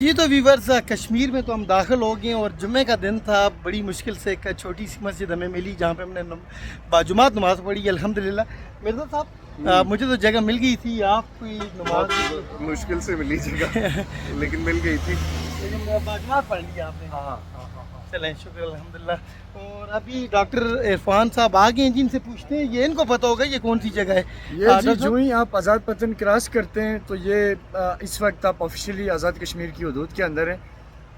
ये तो वीवर्स कश्मीर में तो हम दाखिल हो गए और जुम्मे का दिन था। बड़ी मुश्किल से एक छोटी सी मस्जिद हमें मिली जहाँ पे हमने बाजुमात नमाज़ पढ़ी अल्हम्दुलिल्लाह। मिर्ज़ा साहब मुझे तो जगह मिल गई थी, आप कोई नमाज मुश्किल से मिली जगह लेकिन मिल गई थी। लेकिन बाजुमात पढ़ लिया आपने? हाँ। चलें, शुक्र अल्हम्दुलिल्लाह। और अभी डॉक्टर इरफान साहब आ गए हैं, जिनसे पूछते हैं, ये इनको पता होगा ये कौन सी जगह है। ये जी जो ही आप आज़ाद पतन क्रॉस करते हैं तो ये इस वक्त आप ऑफिशियली आज़ाद कश्मीर की हदूद के अंदर हैं।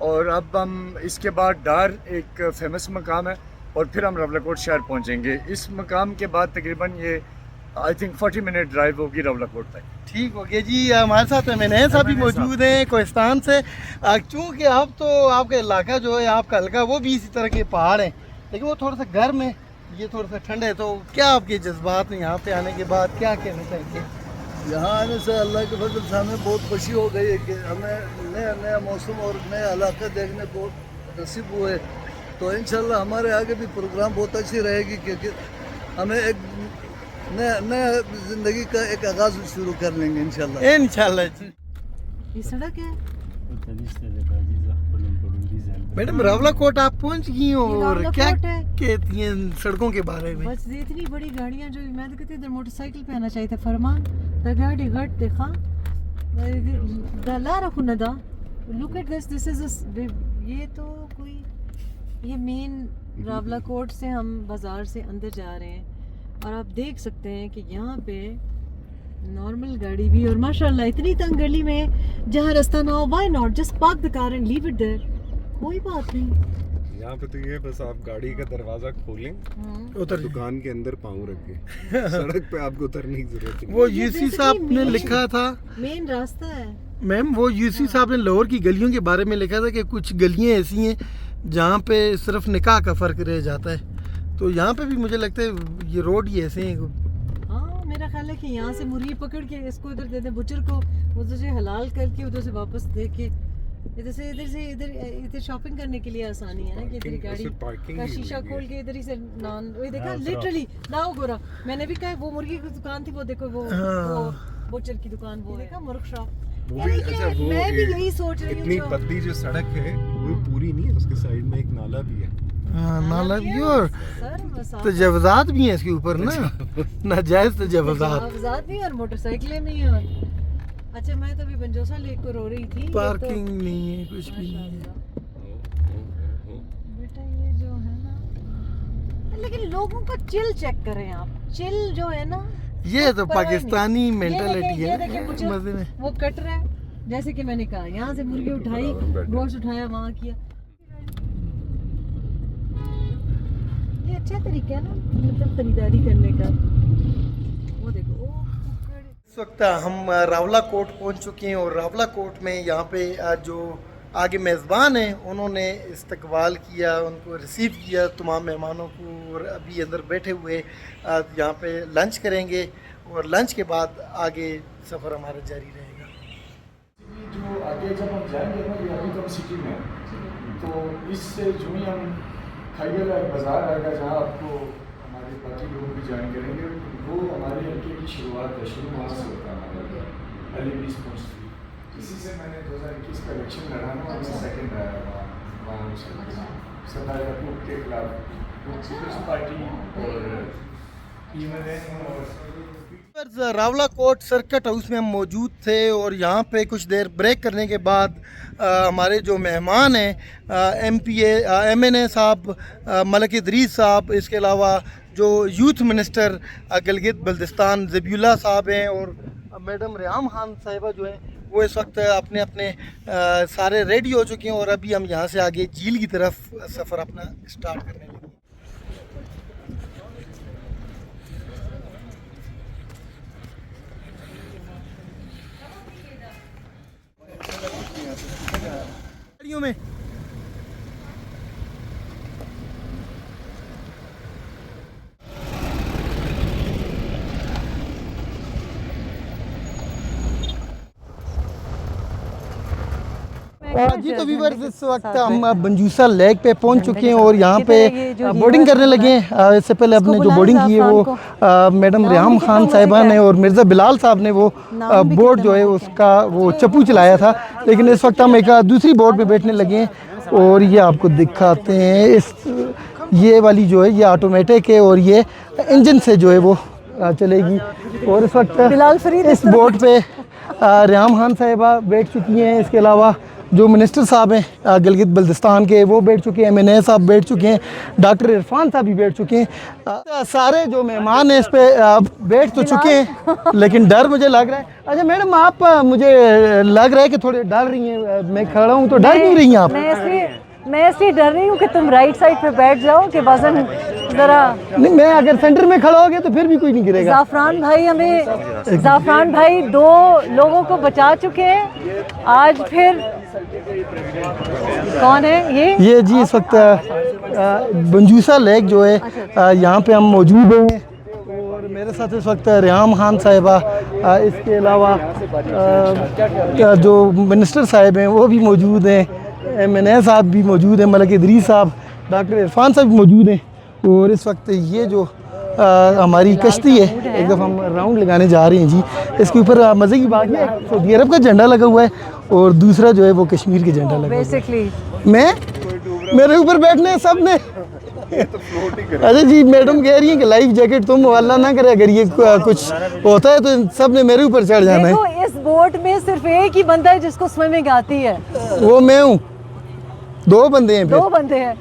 और अब हम इसके बाद डार एक फेमस मकाम है और फिर हम रवलाकोट शहर पहुंचेंगे। इस मकाम के बाद तकरीबन ये आई थिंक 40 मिनट ड्राइव होगी रवलाकोट तक। ठीक हो गया जी। हमारे साथ एमएनए साहब भी मौजूद हैं कोहिस्तान से। चूँकि आप तो आपका इलाका जो है, आपका हल्का, वो भी इसी तरह के पहाड़ हैं, लेकिन वो थोड़ा सा गर्म है, ये थोड़ा सा ठंडा है। तो क्या आपके जज्बात हैं यहाँ पे आने के बाद, क्या कहना चाहेंगे? यहाँ आने से अल्लाह के फजल से हमें बहुत खुशी हो गई है कि हमें नया नया मौसम और नए इलाके देखने बहुत नसीब हुए। तो इंशाल्लाह हमारे आगे भी प्रोग्राम बहुत अच्छी रहेगी, क्योंकि हमें एक नया ज़िंदगी का एक आगाज़ शुरू कर लेंगे इंशाल्लाह जी। ये सड़क है मैडम, रवलाकोट आप पहुँच गई हो और क्या रवलाकोट है। कहती हैं सड़कों के बारे में? बस इतनी बड़ी गाड़ियां जो मैं तो कहती इधर मोटरसाइकिल पे आना चाहिए था। फरमान द गाड़ी घट देखा ला रखू ना दा लुक एट दिस इज ये तो कोई ये मेन रवलाकोट से हम बाजार से अंदर जा रहे हैं और आप देख सकते हैं कि यहाँ पे नॉर्मल गाड़ी भी और माशाल्लाह इतनी तंग गली में जहाँ रास्ता ना हो, why not just park the car and leave it there, कोई बात नहीं। यहाँ पे तो ये बस आप गाड़ी का दरवाजा खोलें, उतर दुकान के अंदर पाँव रखें, सड़क पे आपको उतरने की जरूरत नहीं। वो यूसी साहब ने लिखा था, मेन रास्ता है मैम, वो यूसी साहब ने लाहौर की गलियों के बारे में लिखा था कि कुछ गलियां ऐसी हैं जहाँ पे सिर्फ निकाह का फ़र्क रह जाता है। तो यहाँ पे भी मुझे लगता है ये रोड ही ऐसे हैं। हाँ, मेरा ख्याल है कि यहाँ से मुर्गी पकड़ के इसको इधर दे दे बुचर को, उधर से हलाल करके उधर से वापस दे के इधर शॉपिंग करने के लिए आसानी है ना कि इधर गाड़ी का शीशा खोल के इधर ही से नान वो देखा लिटरली ना हो गोरा। मैंने भी कहा वो मुर्गी की दुकान थी, वो देखो वो बुचर की दुकान, वो देखा मुर्ग शॉप। वो भी अच्छा, वो मैं भी यही सोच रही हूँ इतनी पतली जो सड़क है वो पूरी नहीं है, उसके साइड में एक नाला भी है। नाला भी और तजावजात भी हैं इसके ऊपर ना, नाजायज तजावजात भी और मोटरसाइकिलें भी और अच्छा मैं तो अभी बंजोसा लेक को रो रही थी। पार्किंग नहीं है, कुछ भी नहीं है बेटा। ये जो है ना, लेकिन लोगों का चिल चेक करें आप, चिल जो है ना, ये तो पाकिस्तानी मेंटालिटी ये है। देखिए मुझे मजे में वो कट रहा है, जैसे कि मैंने कहा यहाँ से मुर्गी उठाई, गोश्त उठाया, वहाँ किया। ये अच्छा तरीका है ना मतलब खरीदारी करने का। वो देखो इस वक्त हम रावलाकोट पहुंच चुके हैं और रावलाकोट में यहाँ पे जो आगे मेज़बान हैं उन्होंने इस्तकबाल किया, उनको रिसीव किया तमाम मेहमानों को, और अभी अंदर बैठे हुए यहाँ पे लंच करेंगे और लंच के बाद आगे सफ़र हमारा जारी रहेगा। जो आगे जब हम जाएंगे ना, ये अभी तो हम सिटी में, तो इससे जो ही हम खाइएगा एक बाज़ार आएगा जहाँ आपको हमारे बाकी लोग भी ज्वाइन करेंगे। वो हमारे हल्के की शुरुआत है, शुरू वहाँ से होता है हमारा अली पहुँचती। इसी से मैंने 2021 का इलेक्शन लड़ा ना और मैं सेकेंड आया वहाँ सरदार याकूब के खिलाफ पीपल्स पार्टी और रावलाकोट सर्किट हाउस में हम मौजूद थे और यहाँ पे कुछ देर ब्रेक करने के बाद हमारे जो मेहमान हैं एमएनए साहब मलिक इदरीस साहब, इसके अलावा जो यूथ मिनिस्टर गिलगित बल्तिस्तान ज़बीउल्लाह साहब हैं, और मैडम रियाम खान साहिबा जो हैं वो इस वक्त अपने अपने सारे रेडी हो चुके हैं और अभी हम यहाँ से आगे झील की तरफ सफ़र अपना स्टार्ट करने लगे। में जी तो व्यूअर्स इस वक्त हम बंजूसा लेक पे पहुंच चुके हैं और यहाँ पे बोर्डिंग करने लगे हैं। इससे पहले अपने जो बोर्डिंग की है वो मैडम रियाम खान साहिबा ने और मिर्ज़ा बिलाल साहब ने वो बोट जो है उसका वो चप्पू चलाया था, लेकिन इस वक्त हम एक दूसरी बोट पे बैठने लगे हैं और ये आपको दिखाते हैं। इस ये वाली जो है ये ऑटोमेटिक है और ये इंजन से जो है वो चलेगी। और इस वक्त बिलाल फरीद इस बोट पे रियाम खान साहिबा बैठ चुकी हैं। इसके अलावा जो मिनिस्टर साहब हैं गिलगित बल्तिस्तान के वो बैठ चुके हैं, MNA साहब बैठ चुके हैं, डॉक्टर इरफान साहब भी बैठ चुके हैं। सारे जो मेहमान हैं इस पे बैठ तो चुके हैं, लेकिन डर मुझे लग रहा है। अच्छा मैडम आप मुझे लग रहा है कि थोड़े डर रही हैं, मैं खड़ा हूँ तो डर क्यों रही हैं आप? मैं इसलिए डर रही हूँ कि तुम राइट साइड पे बैठ जाओ कि वजन ज़रा नहीं, मैं अगर सेंटर में खड़ा हो गया तो फिर भी कोई नहीं गिरेगा। ज़ाफ़रान भाई 2 लोगों को बचा चुके हैं। आज फिर कौन है ये जी इस वक्त बंजूसा लेक जो है यहाँ पे हम मौजूद हैं और मेरे साथ इस वक्त रियाम खान साहिबा, इसके अलावा जो मिनिस्टर साहब हैं वो भी मौजूद हैं, MNA साहब भी मौजूद हैं, मलिक इदरीस साहब, डॉक्टर इरफान साहब भी मौजूद हैं। और इस वक्त ये जो हमारी कश्ती है एक दफ़ा हम राउंड लगाने जा रहे हैं जी। इसके ऊपर मज़े की बात है सऊदी अरब का झंडा लगा हुआ है और दूसरा जो है वो कश्मीर के झंडा लगा हुआ है। मेरे ऊपर बैठने हैं सब ने। अच्छा जी मैडम कह रही हैं कि लाइफ जैकेट तुम हवाला ना करे, अगर ये कुछ होता है तो सब ने मेरे ऊपर चढ़ जाना है। इस बोट में सिर्फ एक ही बंदा है जिसको स्विमिंग आती है, वो मैं हूँ। 2 बंदे हैं, 2 बंदे हैं,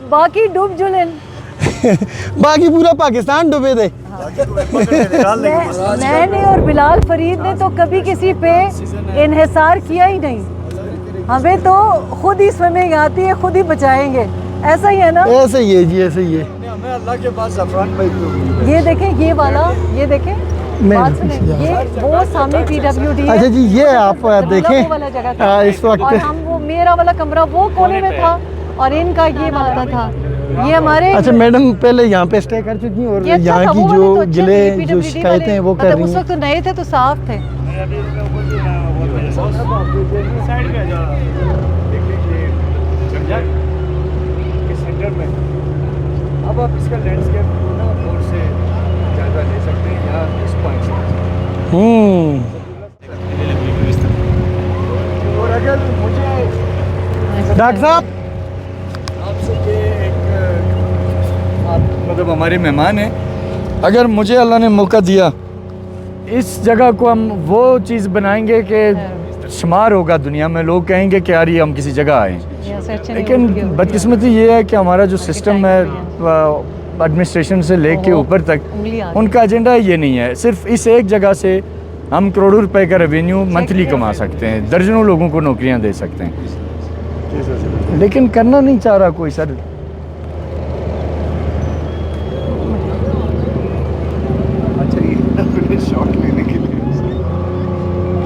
बाकी डूब जुलन बाकी पूरा पाकिस्तान डूबे थे। मैंने और बिलाल फरीद ने तो कभी किसी पे इन्हिसार किया ही नहीं। हमें तो खुद ही स्विमिंग आती है, खुद ही बचाएंगे। ऐसा ही है ना? ऐसा ही है जी, ऐसा ही है। हमें अल्लाह के पास ज़फ़रान भाई को ये देखें, ये वाला, ये देखें, बात सुने, ये वो सामने PWD है। अच्छा जी ये आप देखें वाला जगह था इस वक्त और हम वो मेरा वाला कमरा वो कोने में था और इनका ये वाला था। ये हमारे अच्छा मैडम पहले यहाँ पे स्टे कर चुकी हैं और यहाँ की जो गिले जो शिकायतें हैं वो कर रही उस हैं। वक्त तो नए थे तो साफ थे। सेंटर में अब आप इसका लैंडस्केप ना और से ज़्यादा ले सकते हैं या इस पॉइंट से। और अगर मुझे डॉक्टर साहब आपसे ये एक आप मतलब हमारे मेहमान हैं, अगर मुझे अल्लाह ने मौका दिया इस जगह को हम वो चीज़ बनाएंगे कि शुमार होगा दुनिया में, लोग कहेंगे कि यार ये हम किसी जगह आए हैं। लेकिन बदकिस्मती ये है कि हमारा जो सिस्टम है एडमिनिस्ट्रेशन से लेके ऊपर तक उनका एजेंडा ये नहीं है। सिर्फ इस एक जगह से हम करोड़ों रुपए का रेवेन्यू मंथली कमा सकते हैं, दर्जनों लोगों को नौकरियां दे सकते हैं, लेकिन करना नहीं चाह रहा कोई सर। शॉट लेने के लिए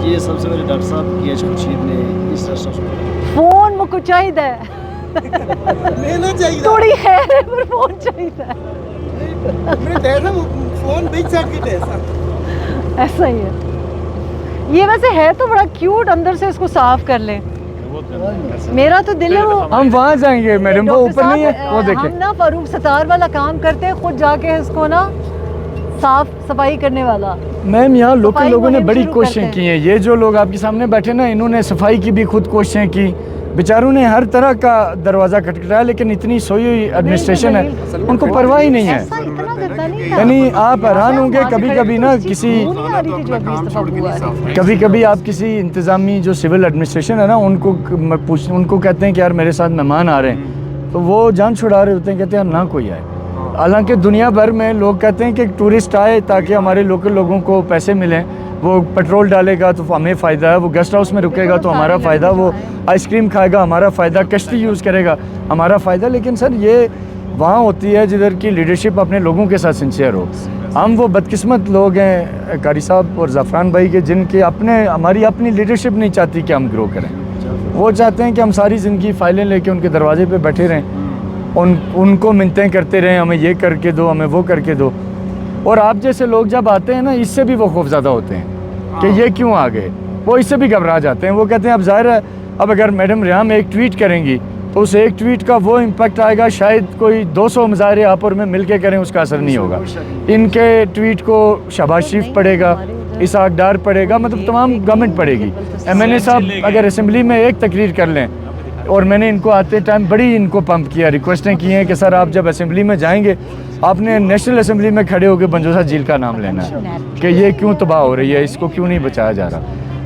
ये सबसे पहले डॉक्टर साहब की खुर्शीद ने इस रेस्टोरेंट फोन मुझको चाहिए लेना चाहिए थोड़ी है पर फोन चाहिए फोन बिग साइड की ऐसा ऐसा ही है। ये वैसे है तो बड़ा क्यूट, अंदर से इसको साफ कर ले। मेरा तो दिल है वो हम वहाँ जाएंगे मैडम, वो ऊपर नहीं है वो देखें। हम ना फारूक सतार वाला काम करते हैं, खुद जाके इसको ना साफ सफाई करने वाला। मैम यहाँ लोकल सफाई लोगों ने मुहिम बड़ी शुरू कोशिशें करते की हैं। ये जो लोग आपके सामने बैठे ना, इन्होंने सफाई की भी खुद कोशिशें की। बेचारों ने हर तरह का दरवाज़ा खटखटाया, लेकिन इतनी सोई हुई एडमिनिस्ट्रेशन है, उनको परवाह ही नहीं है। ऐसा इतना गंदा नहीं था। यानी आप हैरान होंगे कभी कभी ना किसी कभी कभी आप किसी इंतज़ामी जो सिविल एडमिनिस्ट्रेशन है ना, उनको कहते हैं कि यार मेरे साथ मेहमान आ रहे हैं, तो वो जान छुड़ा रहे होते हैं, कहते हैं ना कोई आए। हालांकि दुनिया भर में लोग कहते हैं कि टूरिस्ट आए ताकि हमारे लोकल लोगों को पैसे मिलें, वो पेट्रोल डालेगा तो हमें फ़ायदा है, वो गेस्ट हाउस में रुकेगा तो हमारा फ़ायदा, वो आइसक्रीम खाएगा हमारा फ़ायदा, कश्ती यूज़ करेगा हमारा फ़ायदा। लेकिन सर ये वहाँ होती है जिधर की लीडरशिप अपने लोगों के साथ सिंसियर हो। हम वो बदकिस्मत लोग हैं कारी साहब और ज़फ़रान भाई के, जिनके हमारी अपनी लीडरशिप नहीं चाहती कि हम ग्रो करें। वो चाहते हैं कि हम सारी ज़िंदगी फ़ाइलें लेके उनके दरवाजे पे बैठे रहें, उनको मिन्नतें करते रहें, हमें ये करके दो, हमें वो करके दो। और आप जैसे लोग जब आते हैं ना, इससे भी वो खौफज़दा होते हैं कि ये क्यों आ गए, वो इससे भी घबरा जाते हैं। वो कहते हैं अब ज़ाहिर है अब अगर मैडम रियाम एक ट्वीट करेंगी तो उस एक ट्वीट का वो इम्पैक्ट आएगा, शायद कोई 200 मुजाहरे आपस में मिल के करें उसका असर नहीं होगा। इनके ट्वीट को शहबाज शरीफ पढ़ेगा, इसहाक डार पढ़ेगा, मतलब तमाम गवर्नमेंट पढ़ेगी। MNA साहब अगर असम्बली में एक तकरीर कर लें, और मैंने इनको आते टाइम बड़ी इनको पंप किया, रिक्वेस्टें की हैं कि सर आप जब असम्बली में जाएंगे आपने नेशनल असम्बली में खड़े होकर बंजोसा झील का नाम लेना है कि ये क्यों तबाह हो रही है, इसको क्यों नहीं बचाया जा रहा।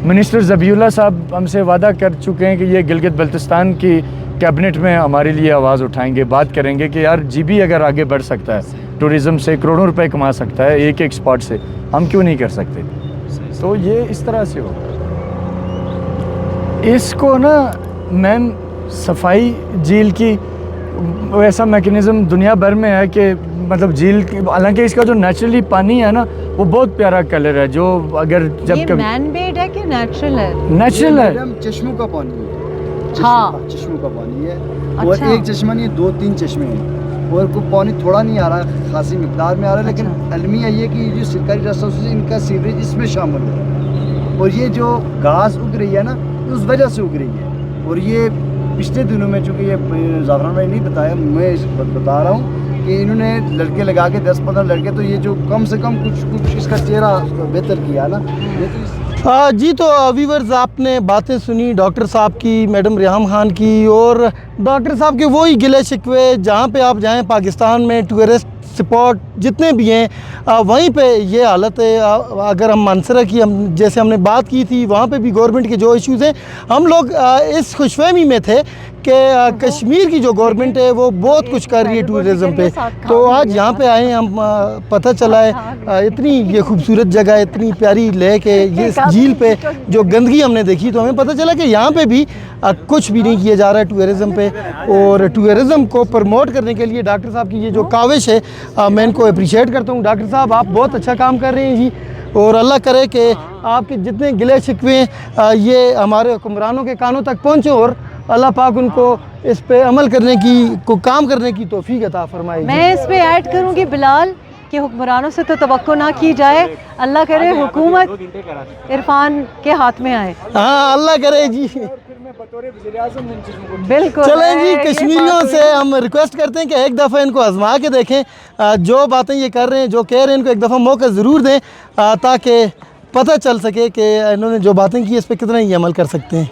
मिनिस्टर ज़बीउल्लाह साहब हमसे वादा कर चुके हैं कि ये गिलगित बल्तिस्तान की कैबिनेट में हमारे लिए आवाज़ उठाएंगे, बात करेंगे कि यार GB अगर आगे बढ़ सकता है, टूरिज़म से करोड़ों रुपए कमा सकता है एक एक स्पॉट से, हम क्यों नहीं कर सकते। तो ये इस तरह से हो। इसको ना मैम सफाई झील की वैसा मैकेनिज़्म दुनिया भर में है कि मतलब झील, हालांकि इसका जो नेचुरली पानी है ना वो बहुत प्यारा कलर है, जो अगर जब ये मैन मेड है कि नेचुरल है? नेचुरल है। मैडम चश्मों का पानी है, हाँ। चश्मों का पानी है। अच्छा। और एक चश्मा नहीं, 2-3 चश्मे हैं, और को पानी थोड़ा नहीं आ रहा, खासी मिकदार में आ रहा है। लेकिन अलमिया ये कि जो सरकारी रास्ता से इनका सीवरेज इसमें शामिल है, और ये जो घास उग रही है ना उस वजह से उग रही है। और ये पिछले दिनों में, चूँकि ये जाफरान भाई नहीं बताया, मैं बता रहा हूँ कि इन्होंने लड़के लगा के 10-15 लड़के, तो ये जो कम से कम कुछ इसका चेहरा बेहतर किया ना। जी तो व्यूअर्स, आपने बातें सुनी डॉक्टर साहब की, मैडम रियाम खान की, और डॉक्टर साहब के वही गिले शिकवे, जहाँ पे आप जाएं पाकिस्तान में टूरिस्ट स्पॉट जितने भी हैं वहीं पे ये हालत है। अगर हम मानसरा की जैसे हमने बात की थी, वहाँ पे भी गवर्नमेंट के जो इश्यूज़ हैं, हम लोग इस खुशफहमी में थे कि कश्मीर की जो गवर्नमेंट है वो बहुत कुछ कर रही है टूरिज़म पे। तो आज यहाँ पे आए हम, पता चला है इतनी ये खूबसूरत जगह, इतनी प्यारी लेक है, ये इस झील पे जो गंदगी हमने देखी तो हमें पता चला कि यहाँ पे भी कुछ भी नहीं किया जा रहा है टूरिज़म पे। और टूरिज़म को प्रमोट करने के लिए डॉक्टर साहब की ये जो काविश है, मैं इनको अप्रिशिएट करता हूँ। डॉक्टर साहब आप बहुत अच्छा काम कर रहे हैं जी, और अल्लाह करे कि आपके जितने गिले शिकवे हैं ये हमारे हुक्मरानों के कानों तक पहुँचे, और अल्लाह पाक उनको इस पे अमल करने की काम करने की तौफीक अता फरमाए। मैं इस पे ऐड करूंगी बिलाल कि हुक्मरानों से तो तवक्को ना की जाए, अल्लाह करे हुकूमत इरफान के हाथ में आए। हाँ अल्लाह करे जी। बिल्कुल। चलें जी, कश्मीरियों से हम रिक्वेस्ट करते हैं कि एक दफ़ा इनको आजमा के देखें, जो बातें ये कर रहे हैं, जो कह रहे हैं, इनको एक दफ़ा मौका ज़रूर दें ताकि पता चल सके कि इन्होंने जो बातें की इस पर कितना ही अमल कर सकते हैं।